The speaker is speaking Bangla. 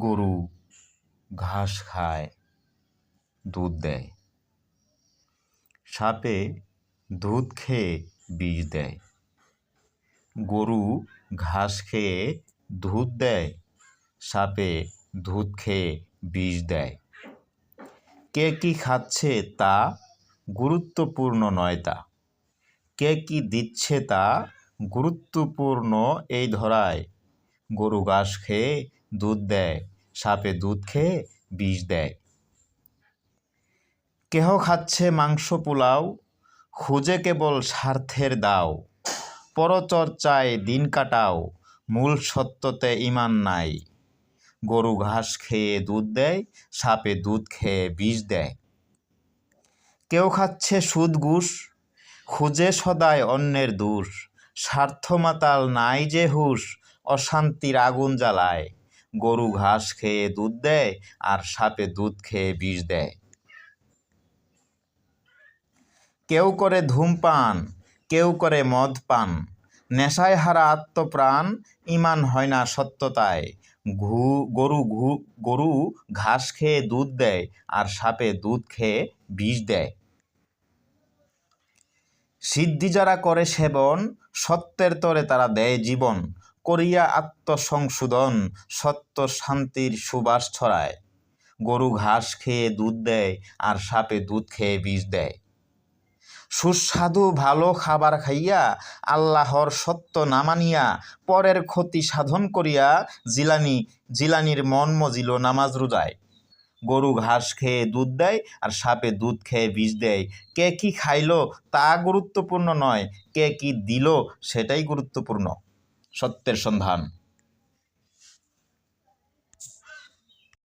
গরু ঘাস খায়, দুধ দেয়। সাপে দুধ খেয়ে বিষ দেয়। গরু ঘাস খেয়ে দুধ দেয়, সাপে দুধ খেয়ে বিষ দেয়। কে কি খাচ্ছে তা গুরুত্বপূর্ণ নয়, তা কে কি দিচ্ছে তা গুরুত্বপূর্ণ এই ধরায়। গরু ঘাস খেয়ে দুধ দেয়, সাপে দুধ খেয়ে বিষ দেয়। কেহ খাচ্ছে মাংস পোলাও, খুঁজে কেবল স্বার্থের দাও। পরচর্চায় দিন কাটাও, মূল সত্যতে ঈমান নাই। গরু ঘাস খেয়ে দুধ দেয়, সাপে দুধ খেয়ে বিষ দেয়। কেউ খাচ্ছে সুদ ঘুষ, খুঁজে সদায় অন্যের দোষ। স্বার্থ মাতাল নাই যে হুঁশ, অশান্তির আগুন জ্বালায়। গরু ঘাস খেয়ে দুধ দেয়, আর সাপে দুধ খেয়ে বিষ দেয়। কেউ করে ধূমপান, কেউ করে মদ পান। নেশায় হারা আত্মপ্রাণ, ঈমান হয় না সত্যতায়। গরু ঘাস খেয়ে দুধ দেয়, আর সাপে দুধ খেয়ে বিষ দেয়। সিদ্ধি যারা করে সেবন, সত্যের তরে তারা দেয় জীবন। করিয়া আত্মসংশোধন, সত্য শান্তির সুবাস ছড়ায়। গরু ঘাস খেয়ে দুধ দেয়, আর সাপে দুধ খেয়ে বিষ দেয়। সুস্বাদু ভালো খাবার খাইয়া, আল্লাহর সত্য না মানিয়া, পরের ক্ষতি সাধন করিয়া জিলানির মন মজিল নামাজ রোজায়। গরু ঘাস খেয়ে দুধ দেয়, আর সাপে দুধ খেয়ে বিষ দেয়। কে কি খাইল তা গুরুত্বপূর্ণ নয়, কে কি দিল সেটাই গুরুত্বপূর্ণ। সত্যের সন্ধান।